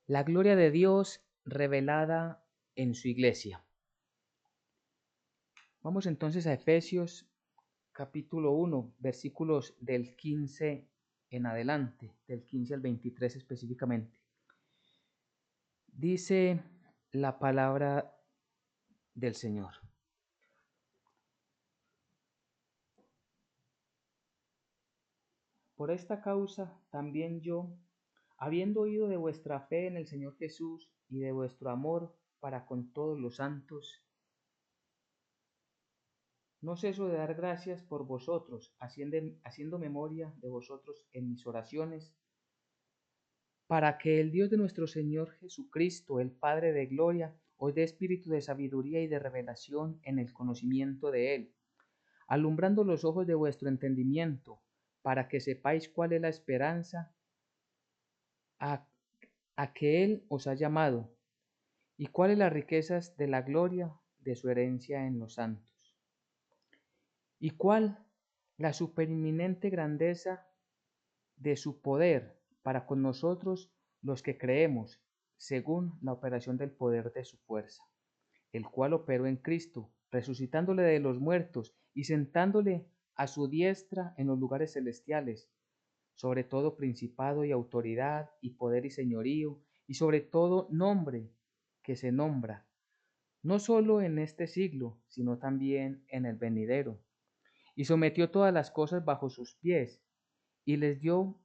La gloria de Dios revelada en su iglesia. Vamos entonces a Efesios capítulo 1, versículos del 15 en adelante, del 15 al 23 específicamente. Dice la palabra del Señor. Por esta causa también yo, habiendo oído de vuestra fe en el Señor Jesús y de vuestro amor para con todos los santos, no ceso de dar gracias por vosotros, haciendo memoria de vosotros en mis oraciones, para que el Dios de nuestro Señor Jesucristo, el Padre de gloria, os dé espíritu de sabiduría y de revelación en el conocimiento de Él, alumbrando los ojos de vuestro entendimiento, para que sepáis cuál es la esperanza a, a que Él os ha llamado, y cuáles las riquezas de la gloria de su herencia en los santos, y cuál la supereminente grandeza de su poder para con nosotros los que creemos, según la operación del poder de su fuerza, el cual operó en Cristo, resucitándole de los muertos y sentándole a su diestra en los lugares celestiales, sobre todo principado y autoridad y poder y señorío, y sobre todo nombre que se nombra, no solo en este siglo, sino también en el venidero. Y sometió todas las cosas bajo sus pies, y les dio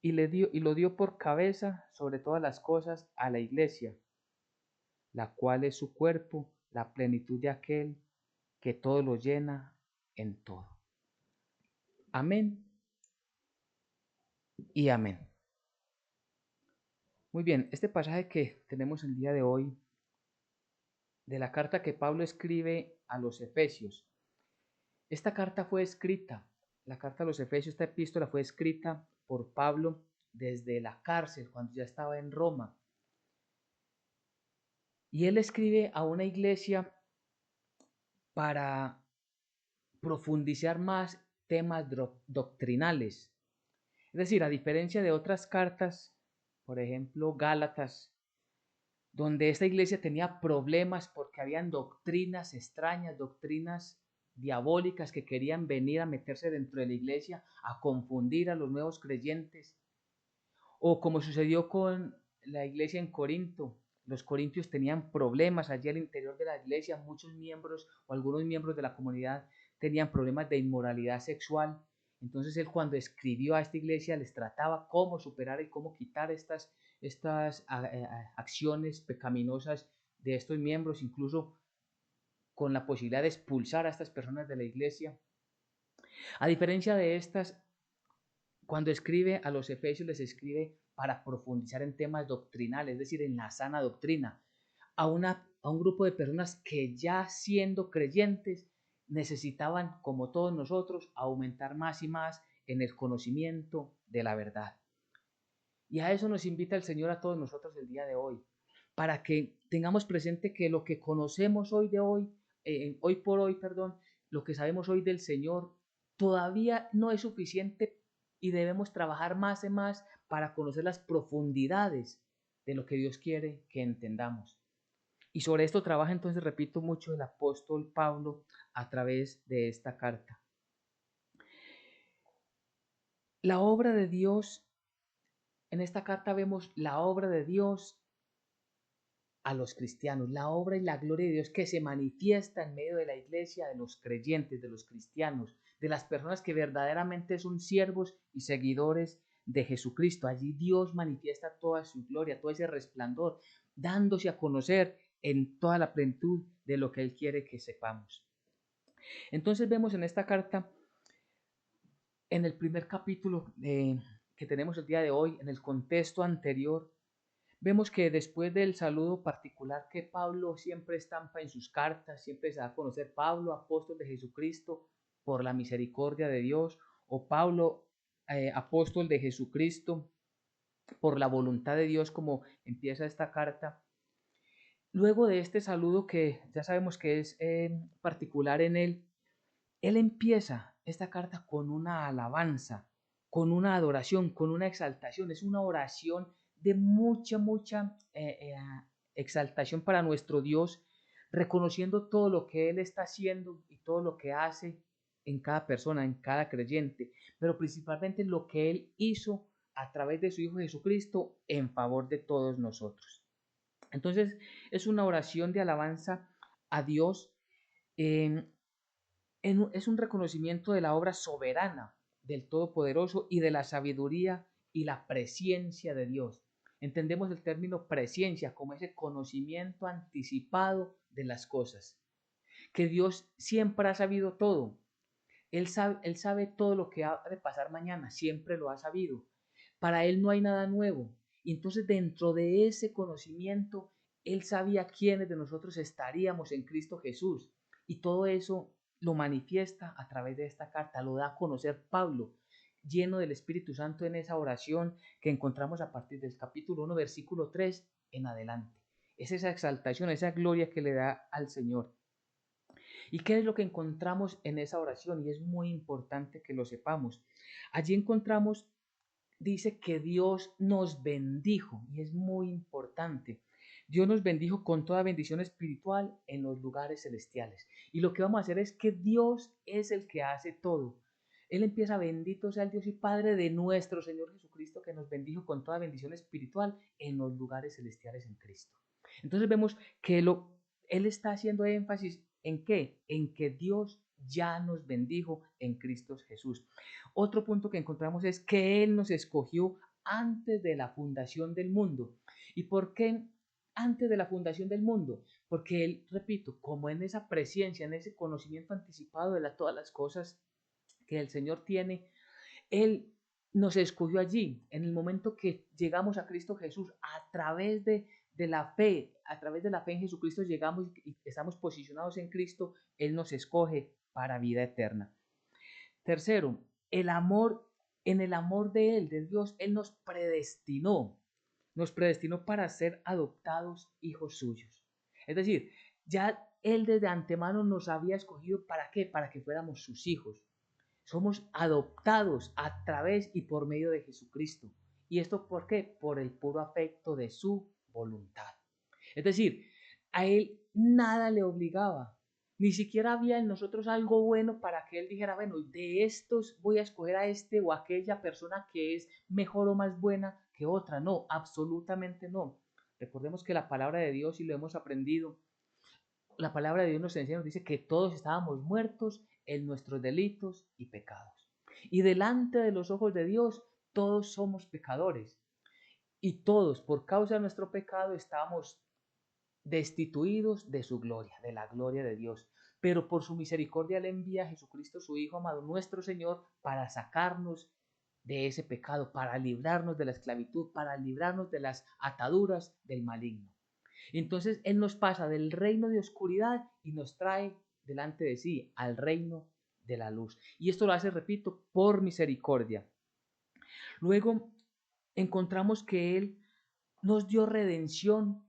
y lo dio por cabeza sobre todas las cosas a la iglesia, la cual es su cuerpo, la plenitud de aquel que todo lo llena en todo. Amén y amén. Muy bien, este pasaje que tenemos el día de hoy, de la carta que Pablo escribe a los Efesios. Esta carta fue escrita, la carta a los Efesios, esta epístola fue escrita por Pablo desde la cárcel, cuando ya estaba en Roma. Y él escribe a una iglesia para profundizar más temas doctrinales. Es decir, a diferencia de otras cartas, por ejemplo, Gálatas, donde esta iglesia tenía problemas porque habían doctrinas extrañas, doctrinas diabólicas que querían venir a meterse dentro de la iglesia, a confundir a los nuevos creyentes, o como sucedió con la iglesia en Corinto. Los corintios tenían problemas allí al interior de la iglesia, muchos miembros o algunos miembros de la comunidad tenían problemas de inmoralidad sexual. Entonces él, cuando escribió a esta iglesia, les trataba cómo superar y cómo quitar estas acciones pecaminosas de estos miembros, incluso con la posibilidad de expulsar a estas personas de la iglesia. A diferencia de estas, cuando escribe a los Efesios, les escribe para profundizar en temas doctrinales, es decir, en la sana doctrina, a un grupo de personas que ya siendo creyentes necesitaban, como todos nosotros, aumentar más y más en el conocimiento de la verdad. Y a eso nos invita el Señor a todos nosotros el día de hoy, para que tengamos presente que lo que conocemos hoy por hoy, lo que sabemos hoy del Señor, todavía no es suficiente y debemos trabajar más y más para conocer las profundidades de lo que Dios quiere que entendamos. Y sobre esto trabaja entonces, repito mucho, el apóstol Pablo a través de esta carta. La obra de Dios, en esta carta vemos la obra de Dios a los cristianos, la obra y la gloria de Dios que se manifiesta en medio de la iglesia, de los creyentes, de los cristianos, de las personas que verdaderamente son siervos y seguidores de Jesucristo. Allí Dios manifiesta toda su gloria, todo ese resplandor, dándose a conocer en toda la plenitud de lo que Él quiere que sepamos. Entonces vemos en esta carta, en el primer capítulo que tenemos el día de hoy, en el contexto anterior, vemos que después del saludo particular que Pablo siempre estampa en sus cartas, siempre se da a conocer Pablo, apóstol de Jesucristo, por la misericordia de Dios, o Pablo, apóstol de Jesucristo, por la voluntad de Dios, como empieza esta carta. Luego de este saludo que ya sabemos que es particular en él empieza esta carta con una alabanza, con una adoración, con una exaltación. Es una oración de mucha exaltación para nuestro Dios, reconociendo todo lo que Él está haciendo y todo lo que hace en cada persona, en cada creyente, pero principalmente lo que Él hizo a través de su Hijo Jesucristo en favor de todos nosotros. Entonces, es una oración de alabanza a Dios, eh, es un reconocimiento de la obra soberana del Todopoderoso y de la sabiduría y la presciencia de Dios. Entendemos el término presciencia como ese conocimiento anticipado de las cosas, que Dios siempre ha sabido todo. Él sabe todo lo que ha de pasar mañana, siempre lo ha sabido. Para Él no hay nada nuevo. Y entonces dentro de ese conocimiento, Él sabía quiénes de nosotros estaríamos en Cristo Jesús. Y todo eso lo manifiesta a través de esta carta, lo da a conocer Pablo, lleno del Espíritu Santo en esa oración que encontramos a partir del capítulo 1, versículo 3 en adelante. Es esa exaltación, esa gloria que le da al Señor. ¿Y qué es lo que encontramos en esa oración? Y es muy importante que lo sepamos. Allí encontramos, dice que Dios nos bendijo, y es muy importante. Dios nos bendijo con toda bendición espiritual en los lugares celestiales. Y lo que vamos a hacer es que Dios es el que hace todo. Él empieza, bendito sea el Dios y Padre de nuestro Señor Jesucristo, que nos bendijo con toda bendición espiritual en los lugares celestiales en Cristo. Entonces vemos que Él está haciendo énfasis ¿en qué? En que Dios ya nos bendijo en Cristo Jesús. Otro punto que encontramos es que Él nos escogió antes de la fundación del mundo. ¿Y por qué antes de la fundación del mundo? Porque Él, repito, como en esa presencia, en ese conocimiento anticipado de todas las cosas que el Señor tiene, Él nos escogió allí, en el momento que llegamos a Cristo Jesús, a través de la fe, a través de la fe en Jesucristo llegamos y estamos posicionados en Cristo, Él nos escoge para vida eterna. Tercero, el amor, en el amor de Él, de Dios, Él nos predestinó para ser adoptados hijos suyos. Es decir, ya Él desde antemano nos había escogido ¿para qué? Para que fuéramos sus hijos. Somos adoptados a través y por medio de Jesucristo. ¿Y esto por qué? Por el puro afecto de su voluntad. Es decir, a Él nada le obligaba. Ni siquiera había en nosotros algo bueno para que Él dijera, bueno, de estos voy a escoger a este o a aquella persona que es mejor o más buena que otra. No, absolutamente no. Recordemos que la palabra de Dios, y lo hemos aprendido, la palabra de Dios nos enseña, nos dice que todos estábamos muertos en nuestros delitos y pecados. Y delante de los ojos de Dios, todos somos pecadores. Y todos, por causa de nuestro pecado, estábamos destituidos de su gloria, de la gloria de Dios. Pero por su misericordia le envía a Jesucristo, su Hijo amado, nuestro Señor, para sacarnos de ese pecado, para librarnos de la esclavitud, para librarnos de las ataduras del maligno. Entonces Él nos pasa del reino de oscuridad y nos trae delante de sí al reino de la luz. Y esto lo hace, repito, por misericordia. Luego encontramos que Él nos dio redención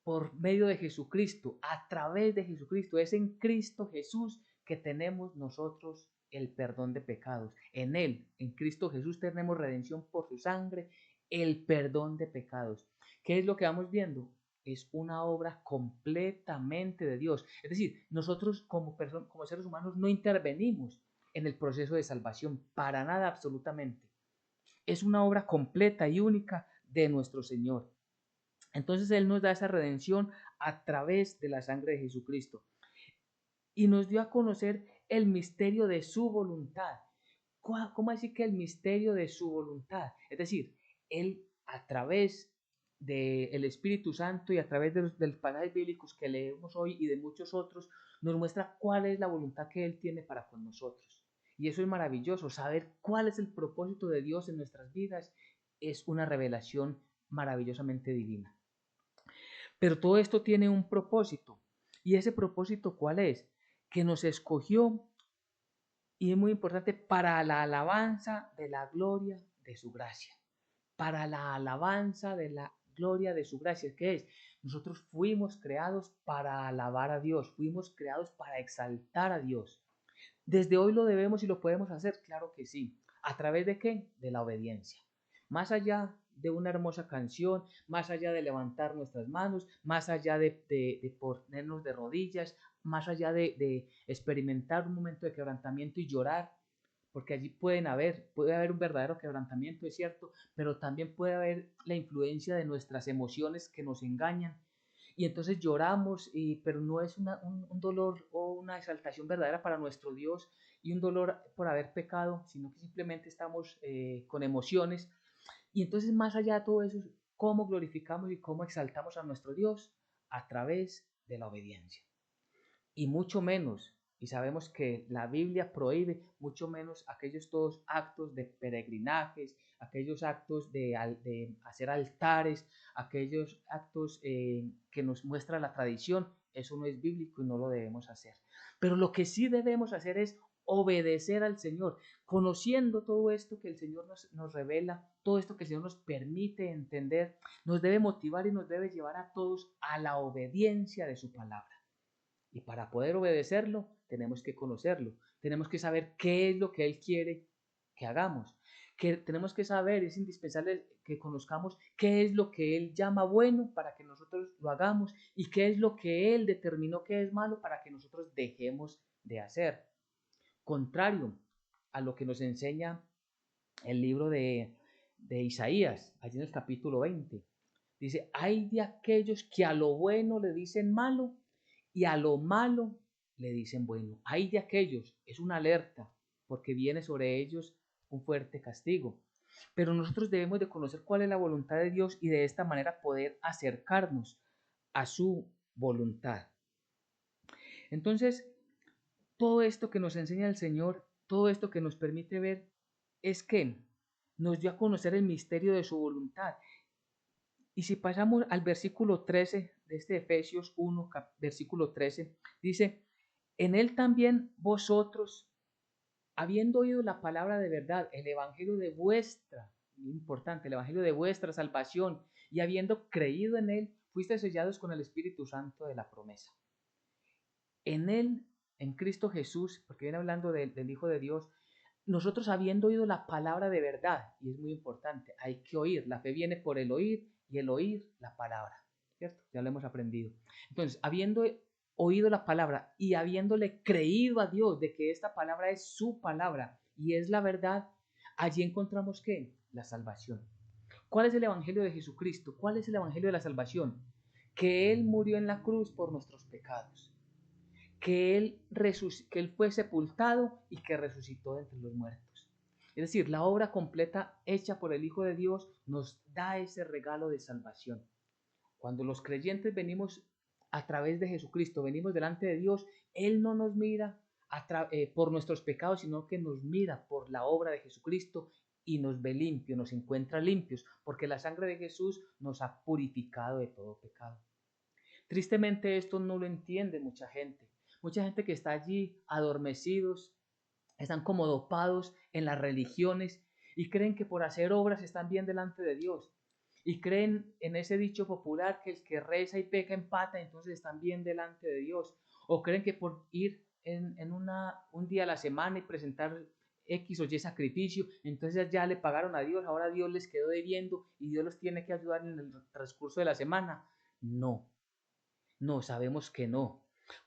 por medio de Jesucristo, a través de Jesucristo. Es en Cristo Jesús que tenemos nosotros el perdón de pecados. En Él, en Cristo Jesús, tenemos redención por su sangre, el perdón de pecados. ¿Qué es lo que vamos viendo? Es una obra completamente de Dios. Es decir, nosotros como seres humanos no intervenimos en el proceso de salvación, para nada absolutamente. Es una obra completa y única de nuestro Señor. Entonces Él nos da esa redención a través de la sangre de Jesucristo y nos dio a conocer el misterio de su voluntad. ¿Cómo así que el misterio de su voluntad? Es decir, Él a través del Espíritu Santo y a través de los pasajes bíblicos que leemos hoy y de muchos otros, nos muestra cuál es la voluntad que Él tiene para con nosotros. Y eso es maravilloso, saber cuál es el propósito de Dios en nuestras vidas es una revelación maravillosamente divina. Pero todo esto tiene un propósito. ¿Y ese propósito cuál es? Que nos escogió, y es muy importante, para la alabanza de la gloria de su gracia. Para la alabanza de la gloria de su gracia. ¿Qué es? Nosotros fuimos creados para alabar a Dios. Fuimos creados para exaltar a Dios. ¿Desde hoy lo debemos y lo podemos hacer? Claro que sí. ¿A través de qué? De la obediencia. Más allá de una hermosa canción, más allá de levantar nuestras manos, más allá de ponernos de rodillas, más allá de experimentar un momento de quebrantamiento y llorar, porque allí puede haber un verdadero quebrantamiento, es cierto, pero también puede haber la influencia de nuestras emociones que nos engañan. Y entonces lloramos, pero no es un dolor o una exaltación verdadera para nuestro Dios y un dolor por haber pecado, sino que simplemente estamos con emociones. Y entonces más allá de todo eso, ¿cómo glorificamos y cómo exaltamos a nuestro Dios? A través de la obediencia. Y mucho menos, y sabemos que la Biblia prohíbe mucho menos aquellos todos actos de peregrinajes, aquellos actos de hacer altares, aquellos actos que nos muestra la tradición. Eso no es bíblico y no lo debemos hacer. Pero lo que sí debemos hacer es obedecer al Señor, conociendo todo esto que el Señor nos revela, todo esto que el Señor nos permite entender, nos debe motivar y nos debe llevar a todos a la obediencia de su palabra. Y para poder obedecerlo, tenemos que conocerlo, tenemos que saber qué es lo que Él quiere que hagamos, que tenemos que saber, es indispensable que conozcamos qué es lo que Él llama bueno para que nosotros lo hagamos y qué es lo que Él determinó que es malo para que nosotros dejemos de hacer. Contrario a lo que nos enseña el libro de Isaías, allí en el capítulo 20. Dice, hay de aquellos que a lo bueno le dicen malo y a lo malo le dicen bueno. Hay de aquellos, es una alerta, porque viene sobre ellos un fuerte castigo. Pero nosotros debemos de conocer cuál es la voluntad de Dios y de esta manera poder acercarnos a su voluntad. Entonces, todo esto que nos enseña el Señor, todo esto que nos permite ver, es que nos dio a conocer el misterio de su voluntad. Y si pasamos al versículo 13 de este Efesios 1, versículo 13, dice, en él también vosotros, habiendo oído la palabra de verdad, el evangelio de vuestra, muy importante, el evangelio de vuestra salvación, y habiendo creído en él, fuiste sellados con el Espíritu Santo de la promesa. En él, en Cristo Jesús, porque viene hablando del Hijo de Dios, nosotros habiendo oído la palabra de verdad, y es muy importante, hay que oír, la fe viene por el oír y el oír la palabra, ¿cierto? Ya lo hemos aprendido. Entonces, habiendo oído la palabra y habiéndole creído a Dios de que esta palabra es su palabra y es la verdad, allí encontramos ¿qué? La salvación. ¿Cuál es el evangelio de Jesucristo? ¿Cuál es el evangelio de la salvación? Que Él murió en la cruz por nuestros pecados, que él fue sepultado y que resucitó de entre los muertos. Es decir, la obra completa hecha por el Hijo de Dios nos da ese regalo de salvación. Cuando los creyentes venimos a través de Jesucristo, venimos delante de Dios, Él no nos mira por nuestros pecados, sino que nos mira por la obra de Jesucristo y nos ve limpios, nos encuentra limpios, porque la sangre de Jesús nos ha purificado de todo pecado. Tristemente esto no lo entiende mucha gente. Mucha gente que está allí adormecidos, están como dopados en las religiones y creen que por hacer obras están bien delante de Dios. Y creen en ese dicho popular que el que reza y peca empata, entonces están bien delante de Dios. O creen que por ir un día a la semana y presentar X o Y sacrificio, entonces ya le pagaron a Dios, ahora Dios les quedó debiendo y Dios los tiene que ayudar en el transcurso de la semana. No, no, sabemos que no.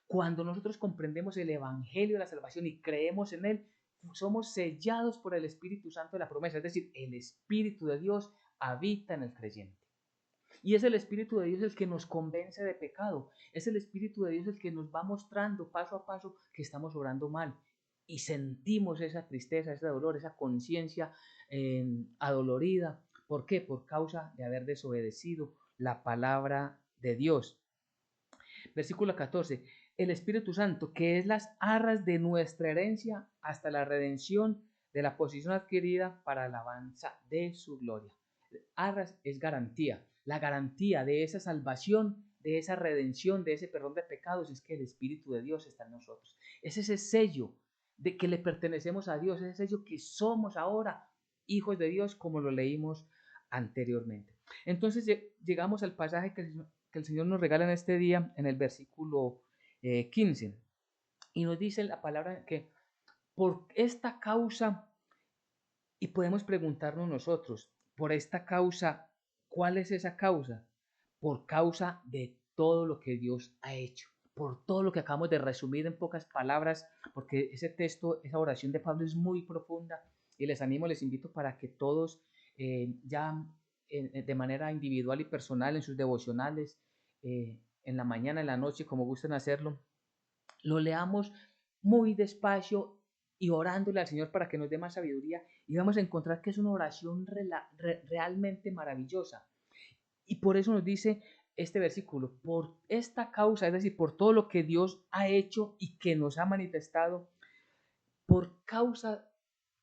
Cuando nosotros comprendemos el Evangelio de la salvación y creemos en él, somos sellados por el Espíritu Santo de la promesa, es decir, el Espíritu de Dios habita en el creyente. Y es el Espíritu de Dios el que nos convence de pecado, es el Espíritu de Dios el que nos va mostrando paso a paso que estamos obrando mal. Y sentimos esa tristeza, ese dolor, esa conciencia adolorida. ¿Por qué? Por causa de haber desobedecido la palabra de Dios. Versículo 14. El Espíritu Santo, que es las arras de nuestra herencia hasta la redención de la posición adquirida para alabanza de su gloria. Arras es garantía. La garantía de esa salvación, de esa redención, de ese perdón de pecados es que el Espíritu de Dios está en nosotros. Es ese sello de que le pertenecemos a Dios, ese sello que somos ahora hijos de Dios como lo leímos anteriormente. Entonces llegamos al pasaje que el Señor nos regala en este día, en el versículo 15, y nos dice la palabra que por esta causa, y podemos preguntarnos nosotros, por esta causa. ¿Cuál es esa causa? Por causa de todo lo que Dios ha hecho, por todo lo que acabamos de resumir en pocas palabras, porque ese texto, esa oración de Pablo es muy profunda y les animo, les invito para que todos de manera individual y personal en sus devocionales, en la mañana, en la noche, como gusten hacerlo, lo leamos muy despacio y orándole al Señor para que nos dé más sabiduría, y vamos a encontrar que es una oración realmente maravillosa. Y por eso nos dice este versículo, por esta causa, es decir, por todo lo que Dios ha hecho y que nos ha manifestado, por causa,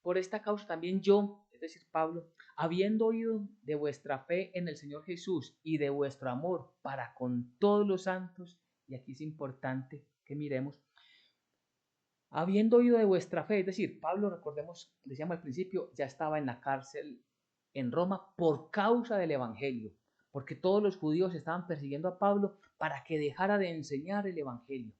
por esta causa también yo, es decir, Pablo, habiendo oído de vuestra fe en el Señor Jesús y de vuestro amor para con todos los santos, y aquí es importante que miremos, habiendo oído de vuestra fe, es decir, Pablo, recordemos, decíamos al principio, ya estaba en la cárcel en Roma por causa del Evangelio, porque todos los judíos estaban persiguiendo a Pablo para que dejara de enseñar el Evangelio,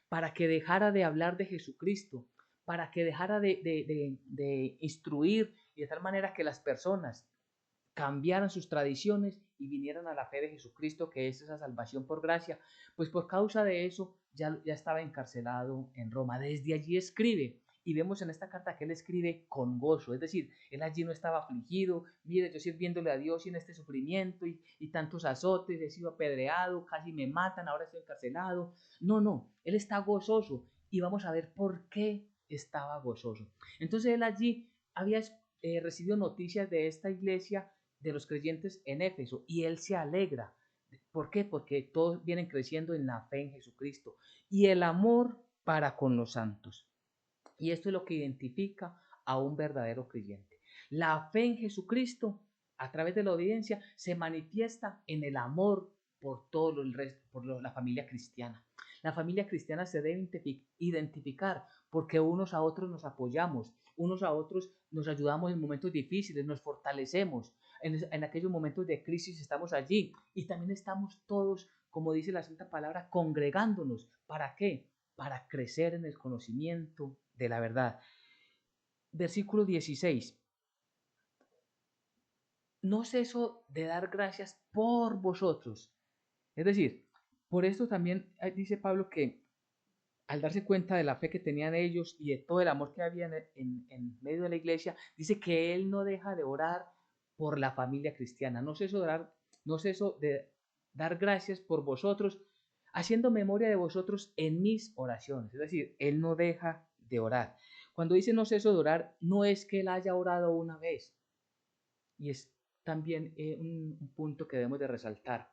para que dejara de hablar de Jesucristo, para que dejara de instruir y de tal manera que las personas cambiaran sus tradiciones y vinieran a la fe de Jesucristo, que es esa salvación por gracia. Pues por causa de eso ya estaba encarcelado en Roma. Desde allí escribe, y vemos en esta carta que él escribe con gozo, es decir, él allí no estaba afligido, mire, yo sirviéndole a Dios y en este sufrimiento y tantos azotes, he sido apedreado, casi me matan, ahora estoy encarcelado. No, no, él está gozoso, y vamos a ver por qué estaba gozoso. Entonces él allí había recibido noticias de esta iglesia, de los creyentes en Éfeso, y él se alegra. ¿Por qué? Porque todos vienen creciendo en la fe en Jesucristo y el amor para con los santos. Y esto es lo que identifica a un verdadero creyente. La fe en Jesucristo, a través de la obediencia, se manifiesta en el amor por todo el resto, la familia cristiana. La familia cristiana se debe identificar porque unos a otros nos apoyamos, unos a otros nos ayudamos en momentos difíciles, nos fortalecemos. En aquellos momentos de crisis estamos allí, y también estamos todos, como dice la Santa Palabra, congregándonos. ¿Para qué? Para crecer en el conocimiento de la verdad. Versículo 16. No ceso de dar gracias por vosotros. Es decir, por esto también dice Pablo que al darse cuenta de la fe que tenían ellos y de todo el amor que había en medio de la iglesia, dice que él no deja de orar por la familia cristiana. No ceso de dar gracias por vosotros, haciendo memoria de vosotros en mis oraciones. Es decir, él no deja de orar. Cuando dice no ceso de orar, no es que él haya orado una vez, y es también un punto que debemos de resaltar.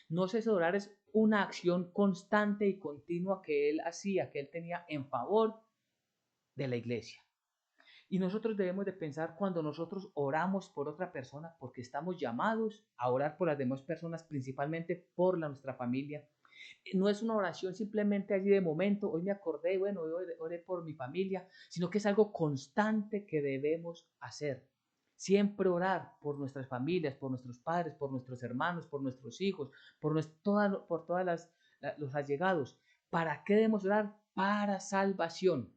No ceso de orar es una acción constante y continua que él hacía, que él tenía en favor de la iglesia. Y nosotros debemos de pensar, cuando nosotros oramos por otra persona, porque estamos llamados a orar por las demás personas, principalmente por nuestra familia. No es una oración simplemente allí de momento, hoy me acordé, bueno, hoy oré por mi familia, sino que es algo constante que debemos hacer. Siempre orar por nuestras familias, por nuestros padres, por nuestros hermanos, por nuestros hijos, por todas los allegados. ¿Para qué debemos orar? Para salvación.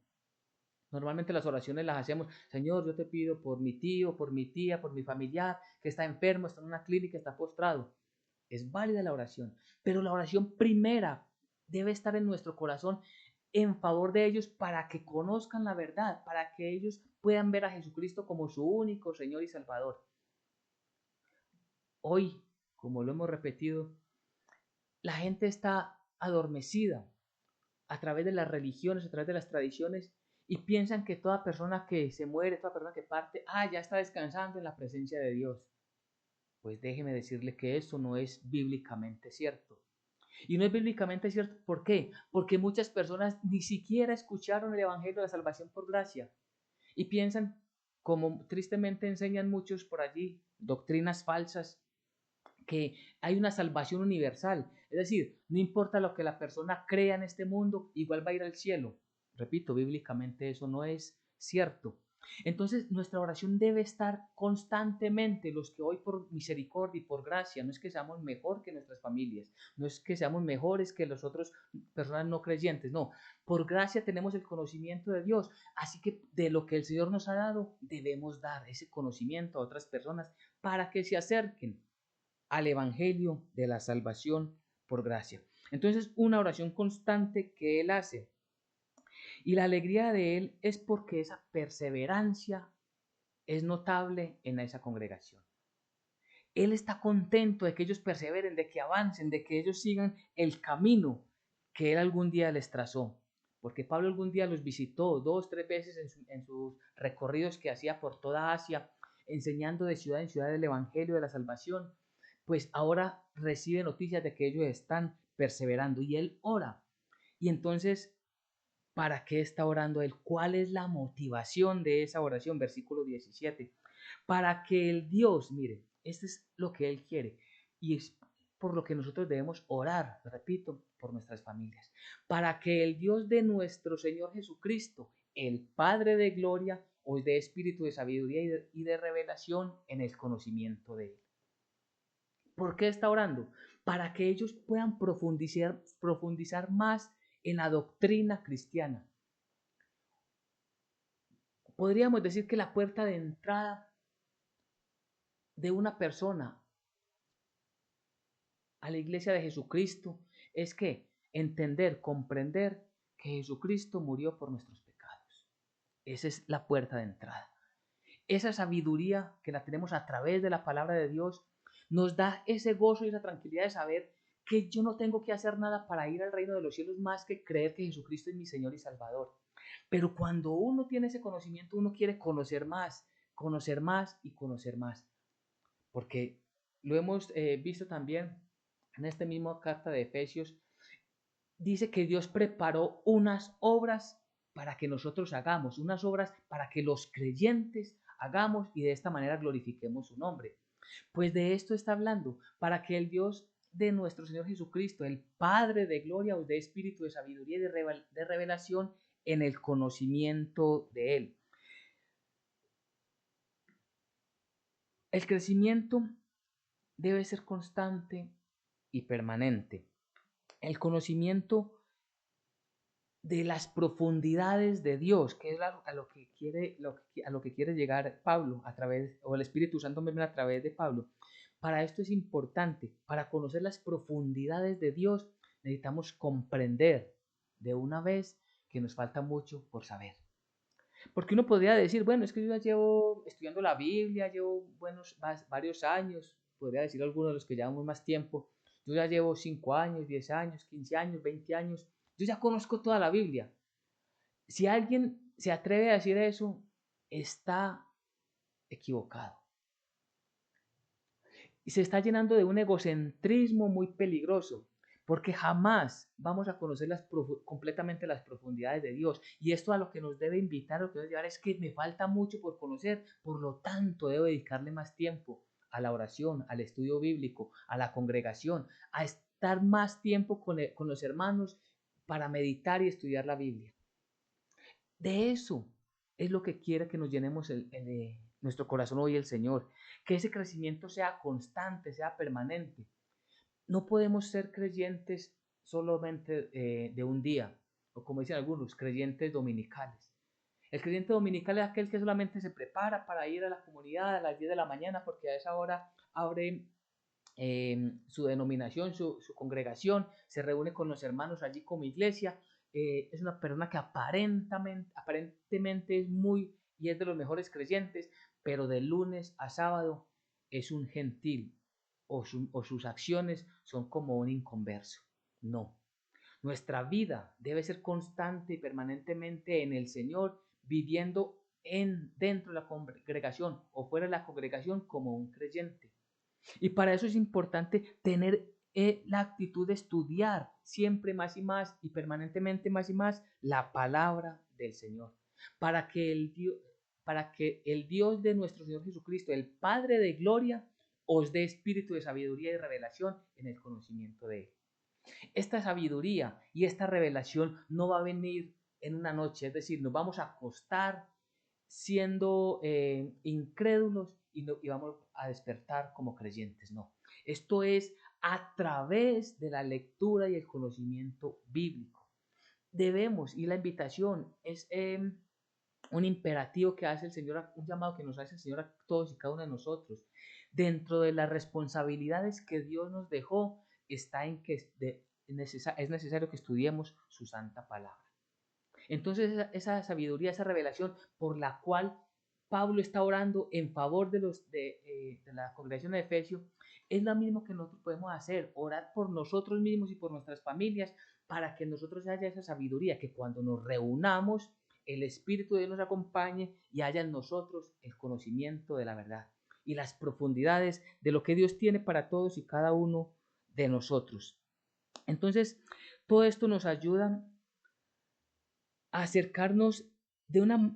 Normalmente las oraciones las hacemos: Señor, yo te pido por mi tío, por mi tía, por mi familiar que está enfermo, está en una clínica, está postrado. Es válida la oración, pero la oración primera debe estar en nuestro corazón en favor de ellos, para que conozcan la verdad, para que ellos puedan ver a Jesucristo como su único Señor y Salvador. Hoy, como lo hemos repetido, la gente está adormecida a través de las religiones, a través de las tradiciones, y piensan que toda persona que se muere, toda persona que parte, ya está descansando en la presencia de Dios. Pues déjeme decirle que eso no es bíblicamente cierto. Y no es bíblicamente cierto, ¿por qué? Porque muchas personas ni siquiera escucharon el Evangelio de la salvación por gracia, y piensan, como tristemente enseñan muchos por allí, doctrinas falsas, que hay una salvación universal. Es decir, no importa lo que la persona crea en este mundo, igual va a ir al cielo. Repito, bíblicamente eso no es cierto. Entonces, nuestra oración debe estar constantemente, los que hoy por misericordia y por gracia, no es que seamos mejor que nuestras familias, no es que seamos mejores que los otros personas no creyentes, no, por gracia tenemos el conocimiento de Dios, así que de lo que el Señor nos ha dado, debemos dar ese conocimiento a otras personas para que se acerquen al Evangelio de la salvación por gracia. Entonces, una oración constante que Él hace. Y la alegría de Él es porque esa perseverancia es notable en esa congregación. Él está contento de que ellos perseveren, de que avancen, de que ellos sigan el camino que Él algún día les trazó. Porque Pablo algún día los visitó 2, 3 veces en sus recorridos que hacía por toda Asia, enseñando de ciudad en ciudad el Evangelio de la salvación. Pues ahora recibe noticias de que ellos están perseverando y Él ora. Y entonces, ¿para qué está orando Él? ¿Cuál es la motivación de esa oración? Versículo 17. Para que el Dios, mire, este es lo que Él quiere y es por lo que nosotros debemos orar, repito, por nuestras familias. Para que el Dios de nuestro Señor Jesucristo, el Padre de gloria, os dé espíritu de sabiduría y de revelación en el conocimiento de Él. ¿Por qué está orando? Para que ellos puedan profundizar más en la doctrina cristiana. Podríamos decir que la puerta de entrada de una persona a la iglesia de Jesucristo es que entender, comprender que Jesucristo murió por nuestros pecados. Esa es la puerta de entrada. Esa sabiduría que la tenemos a través de la palabra de Dios nos da ese gozo y esa tranquilidad de saber que yo no tengo que hacer nada para ir al reino de los cielos más que creer que Jesucristo es mi Señor y Salvador. Pero cuando uno tiene ese conocimiento, uno quiere conocer más y conocer más. Porque lo hemos visto también en esta misma carta de Efesios, dice que Dios preparó unas obras para que nosotros hagamos, unas obras para que los creyentes hagamos y de esta manera glorifiquemos su nombre. Pues de esto está hablando, para que el Dios de nuestro Señor Jesucristo, el Padre de gloria, os dé espíritu de sabiduría y de revelación en el conocimiento de Él. El crecimiento debe ser constante y permanente. El conocimiento de las profundidades de Dios, que es a lo que quiere llegar Pablo a través, o el Espíritu Santo a través de Pablo. Para esto es importante, para conocer las profundidades de Dios, necesitamos comprender de una vez que nos falta mucho por saber. Porque uno podría decir, bueno, es que yo ya llevo estudiando la Biblia, llevo varios años, podría decir algunos de los que llevamos más tiempo, yo ya llevo 5 años, 10 años, 15 años, 20 años, yo ya conozco toda la Biblia. Si alguien se atreve a decir eso, está equivocado. Y se está llenando de un egocentrismo muy peligroso, porque jamás vamos a conocer completamente las profundidades de Dios. Y esto a lo que nos debe invitar, lo que debe llevar es que me falta mucho por conocer, por lo tanto debo dedicarle más tiempo a la oración, al estudio bíblico, a la congregación, a estar más tiempo con los hermanos para meditar y estudiar la Biblia. De eso es lo que quiere que nos llenemos nuestro corazón hoy el Señor, que ese crecimiento sea constante, sea permanente. No podemos ser creyentes solamente de un día, o como dicen algunos, creyentes dominicales. El creyente dominical es aquel que solamente se prepara para ir a la comunidad a las 10 de la mañana porque a esa hora abre su denominación, su congregación, se reúne con los hermanos allí como iglesia. Es una persona que aparentemente es muy y es de los mejores creyentes, pero de lunes a sábado es un gentil o sus acciones son como un inconverso. No, nuestra vida debe ser constante y permanentemente en el Señor, viviendo dentro de la congregación o fuera de la congregación como un creyente. Y para eso es importante tener la actitud de estudiar siempre más y permanentemente más y más la palabra del Señor. Para que el Dios de nuestro Señor Jesucristo, el Padre de gloria, os dé espíritu de sabiduría y revelación en el conocimiento de Él. Esta sabiduría y esta revelación no va a venir en una noche, es decir, nos vamos a acostar siendo incrédulos y vamos a despertar como creyentes. No, esto es a través de la lectura y el conocimiento bíblico. Debemos, y la invitación es un imperativo que hace el Señor, un llamado que nos hace el Señor a todos y cada uno de nosotros. Dentro de las responsabilidades que Dios nos dejó está en que es necesario que estudiemos su santa palabra. Entonces esa sabiduría, esa revelación por la cual Pablo está orando en favor de la congregación de Efesios, es lo mismo que nosotros podemos hacer, orar por nosotros mismos y por nuestras familias, para que nosotros haya esa sabiduría, que cuando nos reunamos, el Espíritu de Dios nos acompañe y haya en nosotros el conocimiento de la verdad y las profundidades de lo que Dios tiene para todos y cada uno de nosotros. Entonces, todo esto nos ayuda a acercarnos de una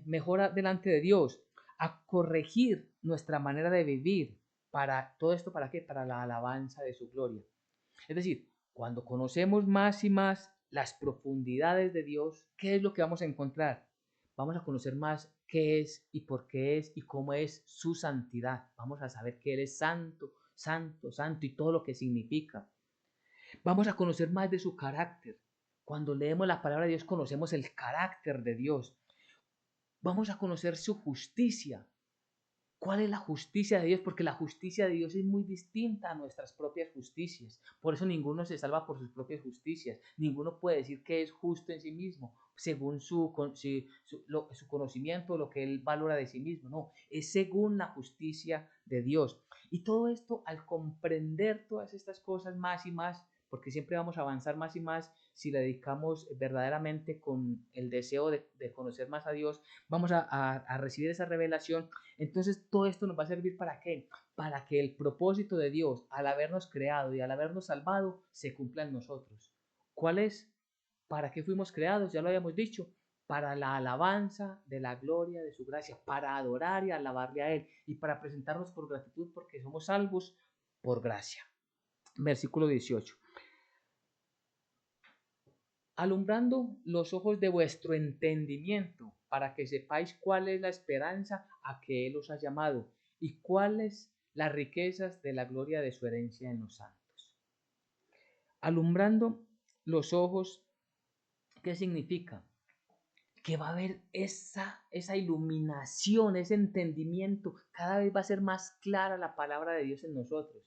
mejor delante de Dios, a corregir nuestra manera de vivir. Para todo esto, ¿para qué? Para la alabanza de su gloria. Es decir, cuando conocemos más y más las profundidades de Dios, ¿qué es lo que vamos a encontrar? Vamos a conocer más qué es y por qué es y cómo es su santidad. Vamos a saber que Él es santo, santo, santo y todo lo que significa. Vamos a conocer más de su carácter. Cuando leemos la palabra de Dios conocemos el carácter de Dios. Vamos a conocer su justicia. ¿Cuál es la justicia de Dios? Porque la justicia de Dios es muy distinta a nuestras propias justicias. Por eso ninguno se salva por sus propias justicias. Ninguno puede decir que es justo en sí mismo, según su conocimiento, lo que él valora de sí mismo. No, es según la justicia de Dios. Y todo esto, al comprender todas estas cosas más y más, porque siempre vamos a avanzar más y más si le dedicamos verdaderamente con el deseo de conocer más a Dios, vamos a recibir esa revelación. Entonces todo esto nos va a servir ¿para qué? Para que el propósito de Dios al habernos creado y al habernos salvado se cumpla en nosotros. ¿Cuál es? ¿Para qué fuimos creados? Ya lo habíamos dicho. Para la alabanza de la gloria de su gracia, para adorar y alabarle a Él y para presentarnos por gratitud porque somos salvos por gracia. Versículo 18. Alumbrando los ojos de vuestro entendimiento, para que sepáis cuál es la esperanza a que Él os ha llamado y cuáles las riquezas de la gloria de su herencia en los santos. Alumbrando los ojos, ¿qué significa? Que va a haber esa iluminación, ese entendimiento, cada vez va a ser más clara la palabra de Dios en nosotros.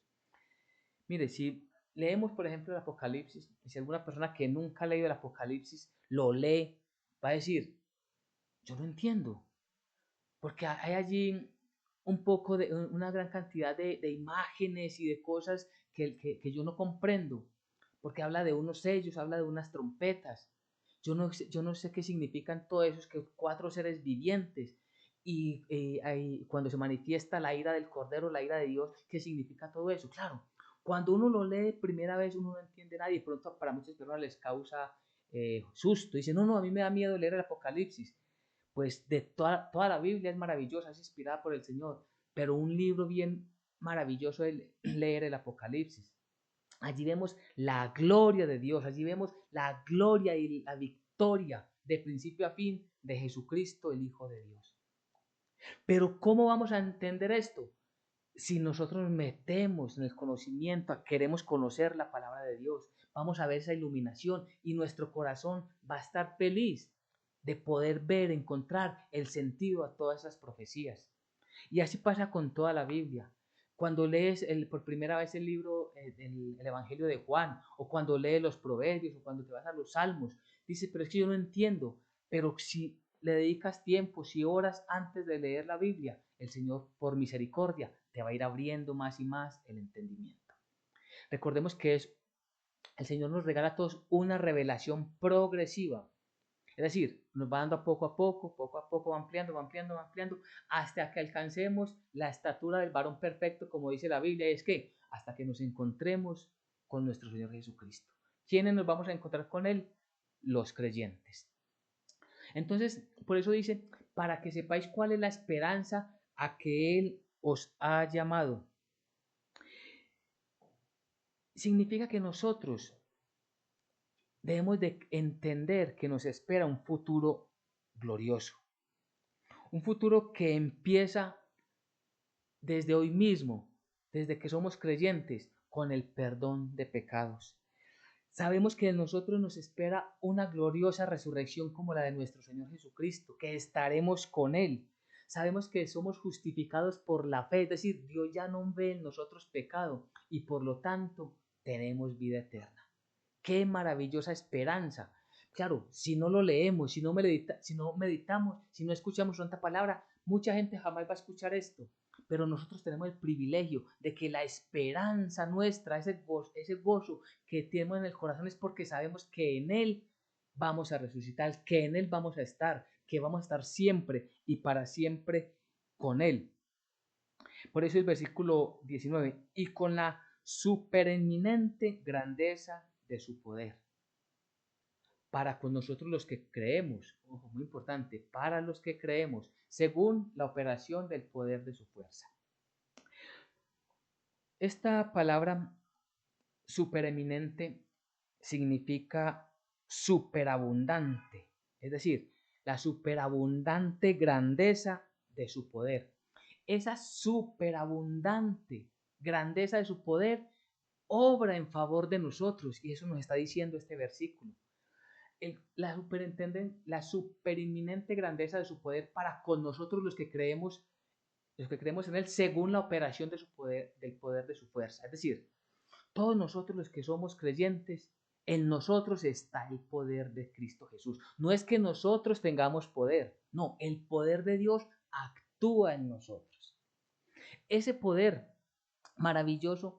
Mire, si leemos, por ejemplo, el Apocalipsis, si alguna persona que nunca ha leído el Apocalipsis lo lee, va a decir, yo no entiendo, porque hay allí un poco de una gran cantidad de imágenes y de cosas que yo no comprendo, porque habla de unos sellos, habla de unas trompetas. Yo no sé qué significan todo eso, es que 4 seres vivientes y cuando se manifiesta la ira del Cordero, la ira de Dios, ¿qué significa todo eso? Claro, cuando uno lo lee primera vez uno no entiende nada y de pronto para muchas personas les causa susto. Dicen, no, a mí me da miedo leer el Apocalipsis. Pues de toda la Biblia es maravillosa, es inspirada por el Señor, pero un libro bien maravilloso es leer el Apocalipsis. Allí vemos la gloria de Dios, allí vemos la gloria y la victoria de principio a fin de Jesucristo, el Hijo de Dios. Pero ¿cómo vamos a entender esto? Si nosotros nos metemos en el conocimiento, queremos conocer la palabra de Dios, vamos a ver esa iluminación y nuestro corazón va a estar feliz de poder ver, encontrar el sentido a todas esas profecías. Y así pasa con toda la Biblia. Cuando lees por primera vez el libro, el Evangelio de Juan, o cuando lees los Proverbios, o cuando te vas a los Salmos, dices, pero es que yo no entiendo. Pero si le dedicas tiempo, si oras antes de leer la Biblia, el Señor, por misericordia, te va a ir abriendo más y más el entendimiento. Recordemos que el Señor nos regala a todos una revelación progresiva. Es decir, nos va dando poco a poco, va ampliando, hasta que alcancemos la estatura del varón perfecto, como dice la Biblia, es que hasta que nos encontremos con nuestro Señor Jesucristo. ¿Quiénes nos vamos a encontrar con Él? Los creyentes. Entonces, por eso dice, para que sepáis cuál es la esperanza a que Él os ha llamado. Significa que nosotros debemos de entender que nos espera un futuro glorioso, Un futuro que empieza desde hoy mismo, desde que somos creyentes, con el perdón de pecados. Sabemos que en nosotros nos espera una gloriosa resurrección como la de nuestro Señor Jesucristo, que estaremos con Él. Sabemos que somos justificados por la fe, es decir, Dios ya no ve en nosotros pecado y por lo tanto tenemos vida eterna. Qué maravillosa esperanza. Claro, si no lo leemos, si no meditamos, si no escuchamos tanta palabra, mucha gente jamás va a escuchar esto. Pero nosotros tenemos el privilegio de que la esperanza nuestra, ese gozo que tenemos en el corazón es porque sabemos que en Él vamos a resucitar, que en Él vamos a estar, que vamos a estar siempre y para siempre con Él. Por eso el versículo 19, y con la supereminente grandeza de su poder para con nosotros los que creemos, ojo, muy importante, para los que creemos, según la operación del poder de su fuerza. Esta palabra supereminente significa superabundante, es decir, la superabundante grandeza de su poder. Esa superabundante grandeza de su poder obra en favor de nosotros, y eso nos está diciendo este versículo. La superinminente grandeza de su poder para con nosotros los que creemos en Él, según la operación de su poder, del poder de su fuerza. Es decir, todos nosotros los que somos creyentes, en nosotros está el poder de Cristo Jesús. No es que nosotros tengamos poder, no, el poder de Dios actúa en nosotros. Ese poder maravilloso,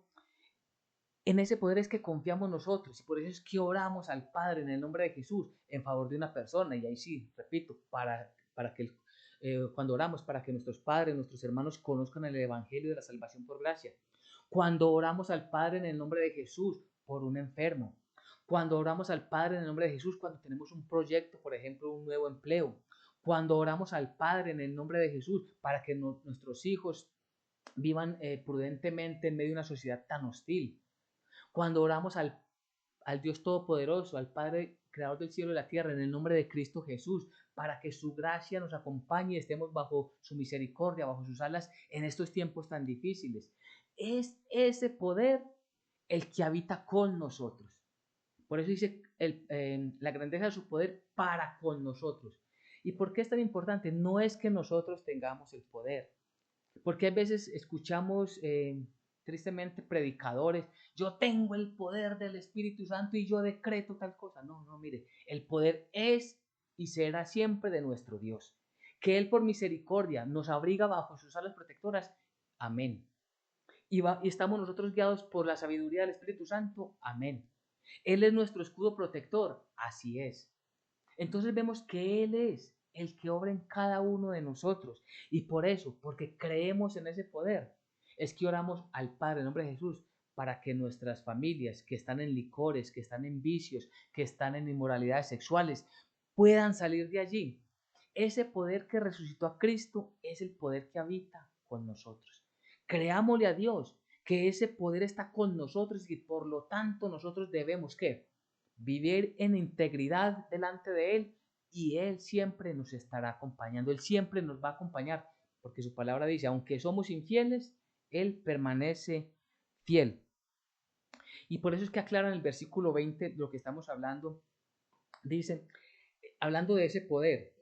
en ese poder es que confiamos nosotros y por eso es que oramos al Padre en el nombre de Jesús en favor de una persona. Y ahí sí, repito, para que cuando oramos, para que nuestros padres, nuestros hermanos conozcan el Evangelio de la salvación por gracia. Cuando oramos al Padre en el nombre de Jesús por un enfermo. Cuando oramos al Padre en el nombre de Jesús cuando tenemos un proyecto, por ejemplo, un nuevo empleo. Cuando oramos al Padre en el nombre de Jesús para que nuestros hijos vivan prudentemente en medio de una sociedad tan hostil. Cuando oramos al Dios Todopoderoso, al Padre Creador del cielo y la tierra, en el nombre de Cristo Jesús, para que su gracia nos acompañe y estemos bajo su misericordia, bajo sus alas en estos tiempos tan difíciles. Es ese poder el que habita con nosotros. Por eso dice la grandeza de su poder para con nosotros. ¿Y por qué es tan importante? No es que nosotros tengamos el poder, porque a veces escuchamos tristemente predicadores, yo tengo el poder del Espíritu Santo y yo decreto tal cosa. No, no, mire, el poder es y será siempre de nuestro Dios. Que Él por misericordia nos abriga bajo sus alas protectoras. Amén. Y estamos nosotros guiados por la sabiduría del Espíritu Santo. Amén. Él es nuestro escudo protector. Así es. Entonces vemos que Él es el que obra en cada uno de nosotros. Y por eso, porque creemos en ese poder, es que oramos al Padre en nombre de Jesús para que nuestras familias que están en licores, que están en vicios, que están en inmoralidades sexuales, puedan salir de allí. Ese poder que resucitó a Cristo es el poder que habita con nosotros. Creámosle a Dios que ese poder está con nosotros y por lo tanto nosotros debemos ¿qué? Vivir en integridad delante de Él y Él siempre nos estará acompañando, Él siempre nos va a acompañar, porque su palabra dice, aunque somos infieles, Él permanece fiel. Y por eso es que aclara en el versículo 20 de lo que estamos hablando, dice, hablando de ese poder,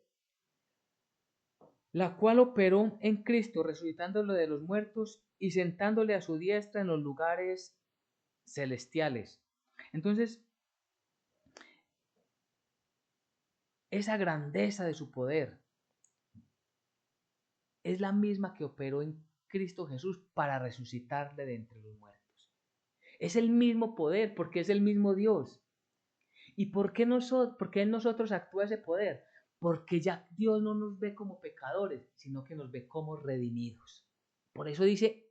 la cual operó en Cristo, resucitándolo de los muertos y sentándole a su diestra en los lugares celestiales. Entonces, esa grandeza de su poder es la misma que operó en Cristo Jesús para resucitarle de entre los muertos. Es el mismo poder porque es el mismo Dios. ¿Y por qué en nosotros actúa ese poder? Porque ya Dios no nos ve como pecadores, sino que nos ve como redimidos. Por eso dice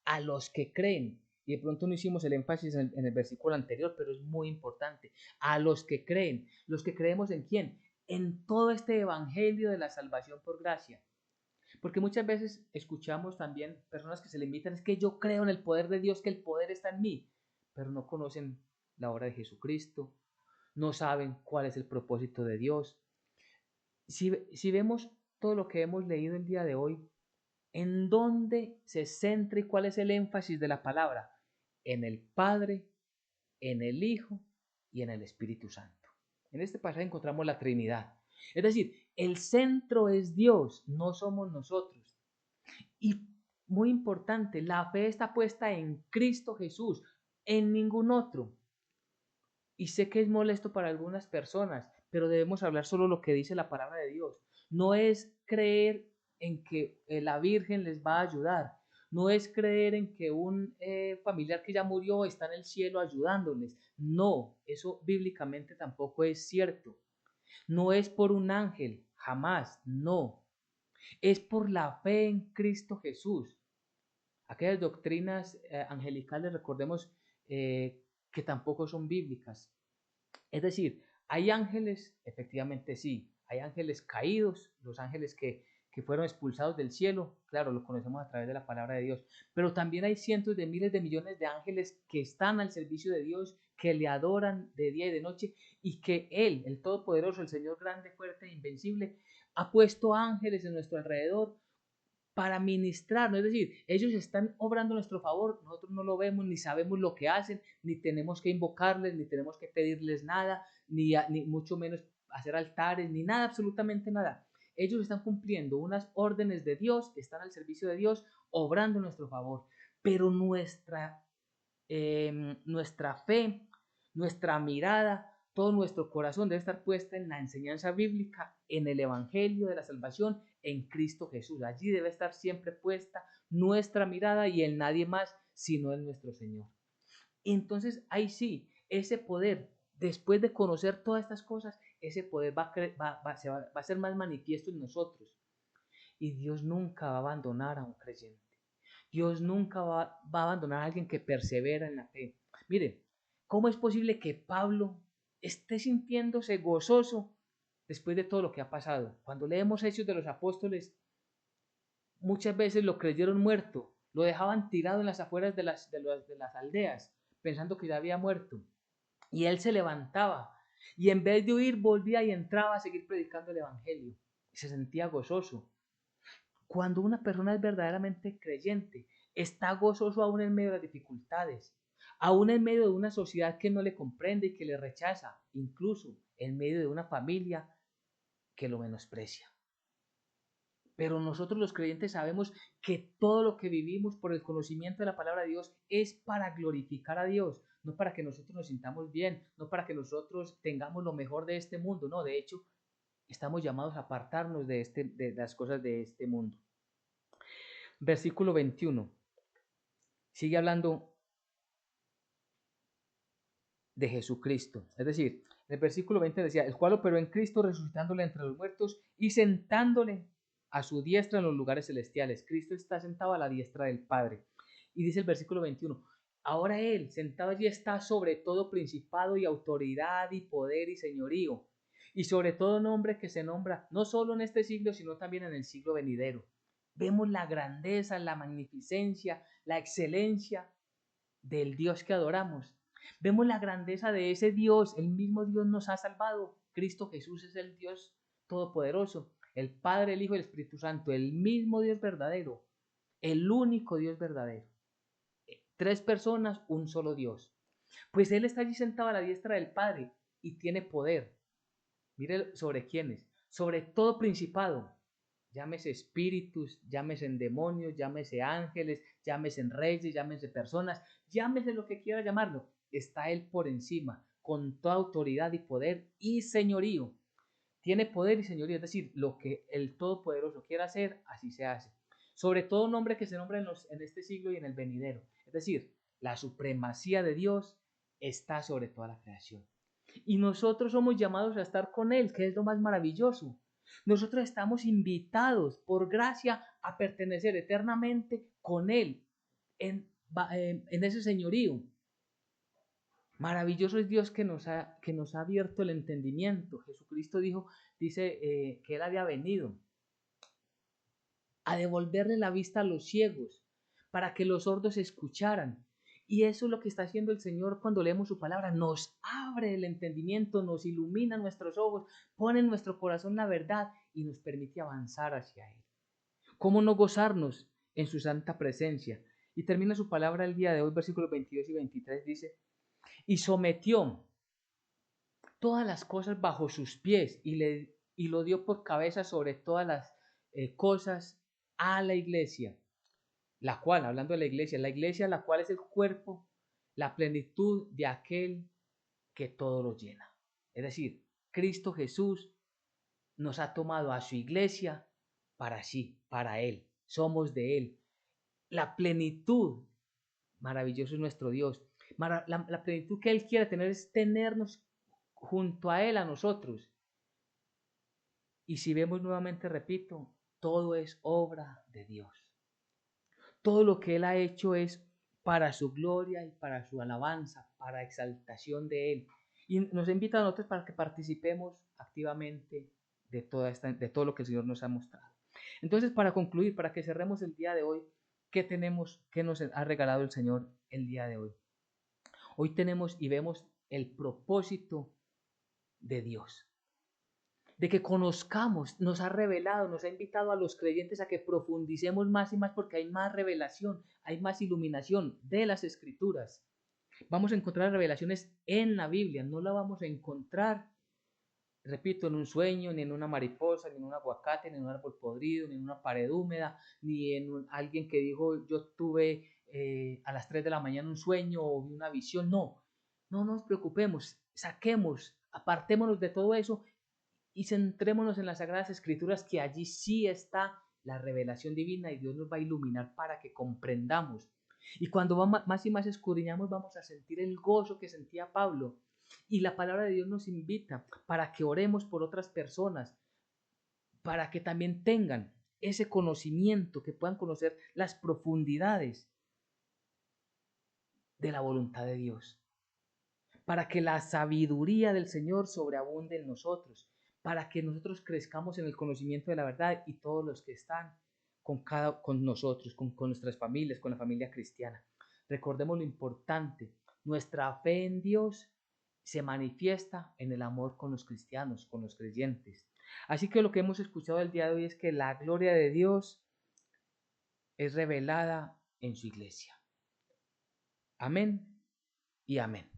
a los que creen. Y de pronto no hicimos el énfasis en el versículo anterior, pero es muy importante. A los que creen. ¿Los que creemos en quién? En todo este evangelio de la salvación por gracia. Porque muchas veces escuchamos también personas que se le invitan, es que yo creo en el poder de Dios, que el poder está en mí, pero no conocen la obra de Jesucristo, no saben cuál es el propósito de Dios. Si vemos todo lo que hemos leído el día de hoy, ¿en dónde se centra y cuál es el énfasis de la palabra? En el Padre, en el Hijo y en el Espíritu Santo. En este pasaje encontramos la Trinidad. Es decir, el centro es Dios, no somos nosotros. Y muy importante, la fe está puesta en Cristo Jesús, en ningún otro. Y sé que es molesto para algunas personas, pero debemos hablar solo lo que dice la palabra de Dios. No es creer en que la Virgen les va a ayudar. No es creer en que un familiar que ya murió está en el cielo ayudándoles. No, eso bíblicamente tampoco es cierto. No es por un ángel, jamás, no. Es por la fe en Cristo Jesús. Aquellas doctrinas angelicales, recordemos que tampoco son bíblicas. Es decir, hay ángeles, efectivamente sí, hay ángeles caídos, los ángeles que fueron expulsados del cielo, claro, lo conocemos a través de la palabra de Dios, pero también hay cientos de miles de millones de ángeles que están al servicio de Dios, que le adoran de día y de noche, y que Él, el Todopoderoso, el Señor grande, fuerte e invencible, ha puesto ángeles en nuestro alrededor para ministrarnos, es decir, ellos están obrando a nuestro favor, nosotros no lo vemos, ni sabemos lo que hacen, ni tenemos que invocarles, ni tenemos que pedirles nada, ni mucho menos hacer altares, ni nada, absolutamente nada. Ellos están cumpliendo unas órdenes de Dios, están al servicio de Dios, obrando a nuestro favor, pero nuestra fe, nuestra mirada, todo nuestro corazón debe estar puesta en la enseñanza bíblica, en el Evangelio de la salvación, en Cristo Jesús. Allí debe estar siempre puesta nuestra mirada y en nadie más sino en nuestro Señor. Entonces ahí sí, ese poder, después de conocer todas estas cosas, ese poder va a ser más manifiesto en nosotros. Y Dios nunca va a abandonar a un creyente. Dios nunca va a abandonar a alguien que persevera en la fe. Mire, ¿cómo es posible que Pablo esté sintiéndose gozoso después de todo lo que ha pasado? Cuando leemos Hechos de los Apóstoles, muchas veces lo creyeron muerto, lo dejaban tirado en las afueras de las aldeas, pensando que ya había muerto. Y él se levantaba y en vez de huir volvía y entraba a seguir predicando el Evangelio. Y se sentía gozoso. Cuando una persona es verdaderamente creyente, está gozoso aún en medio de las dificultades, aún en medio de una sociedad que no le comprende y que le rechaza, incluso en medio de una familia que lo menosprecia. Pero nosotros los creyentes sabemos que todo lo que vivimos por el conocimiento de la palabra de Dios es para glorificar a Dios, no para que nosotros nos sintamos bien, no para que nosotros tengamos lo mejor de este mundo, no, de hecho, estamos llamados a apartarnos de las cosas de este mundo. Versículo 21. Sigue hablando de Jesucristo. Es decir, en el versículo 20 decía, el cual operó en Cristo resucitándole entre los muertos y sentándole a su diestra en los lugares celestiales. Cristo está sentado a la diestra del Padre. Y dice el versículo 21, ahora Él, sentado allí, está sobre todo principado y autoridad y poder y señorío, y sobre todo nombre que se nombra, no solo en este siglo, sino también en el siglo venidero. Vemos la grandeza, la magnificencia, la excelencia del Dios que adoramos. Vemos la grandeza de ese Dios, el mismo Dios nos ha salvado. Cristo Jesús es el Dios todopoderoso, el Padre, el Hijo y el Espíritu Santo, el mismo Dios verdadero, el único Dios verdadero. Tres personas, un solo Dios. Pues Él está allí sentado a la diestra del Padre y tiene poder. Mire sobre quiénes, sobre todo principado, llámese espíritus, llámese en demonios, llámese ángeles, llámese en reyes, llámese personas, llámese lo que quiera llamarlo, está Él por encima, con toda autoridad y poder y señorío. Tiene poder y señorío, es decir, lo que el Todopoderoso quiera hacer, así se hace. Sobre todo nombre que se nombra en este siglo y en el venidero. Es decir, la supremacía de Dios está sobre toda la creación. Y nosotros somos llamados a estar con Él, que es lo más maravilloso. Nosotros estamos invitados por gracia a pertenecer eternamente con Él en ese señorío. Maravilloso es Dios que nos ha abierto el entendimiento. Jesucristo dice que Él había venido a devolverle la vista a los ciegos, para que los sordos escucharan Y eso es lo que está haciendo el Señor cuando leemos su palabra. Nos abre el entendimiento, nos ilumina nuestros ojos, pone en nuestro corazón la verdad y nos permite avanzar hacia Él. ¿Cómo no gozarnos en su santa presencia? Y termina su palabra el día de hoy, versículos 22 y 23, dice, y sometió todas las cosas bajo sus pies y lo dio por cabeza sobre todas las cosas a la iglesia, la cual, hablando de la iglesia la cual es el cuerpo, la plenitud de aquel que todo lo llena. Es decir, Cristo Jesús nos ha tomado a su iglesia para sí, para Él. Somos de Él. La plenitud, maravilloso es nuestro Dios. La plenitud que Él quiere tener es tenernos junto a Él, a nosotros. Y si vemos nuevamente, repito, todo es obra de Dios. Todo lo que Él ha hecho es para su gloria y para su alabanza, para exaltación de Él. Y nos invita a nosotros para que participemos activamente de todo lo que el Señor nos ha mostrado. Entonces, para concluir, para que cerremos el día de hoy, ¿qué tenemos, qué nos ha regalado el Señor el día de hoy? Hoy tenemos y vemos el propósito de Dios, de que conozcamos, nos ha revelado, nos ha invitado a los creyentes a que profundicemos más y más porque hay más revelación, hay más iluminación de las Escrituras. Vamos a encontrar revelaciones en la Biblia, no la vamos a encontrar, repito, en un sueño, ni en una mariposa, ni en un aguacate, ni en un árbol podrido, ni en una pared húmeda, ni en alguien que dijo yo tuve a las 3 de la mañana un sueño o una visión. No, no nos preocupemos, saquemos, apartémonos de todo eso y centrémonos en las Sagradas Escrituras, que allí sí está la revelación divina y Dios nos va a iluminar para que comprendamos. Y cuando más y más escudriñamos, vamos a sentir el gozo que sentía Pablo. Y la palabra de Dios nos invita para que oremos por otras personas, para que también tengan ese conocimiento, que puedan conocer las profundidades de la voluntad de Dios, para que la sabiduría del Señor sobreabunde en nosotros, para que nosotros crezcamos en el conocimiento de la verdad y todos los que están con nosotros, con nuestras familias, con la familia cristiana. Recordemos lo importante, nuestra fe en Dios se manifiesta en el amor con los cristianos, con los creyentes. Así que lo que hemos escuchado el día de hoy es que la gloria de Dios es revelada en su iglesia. Amén y amén.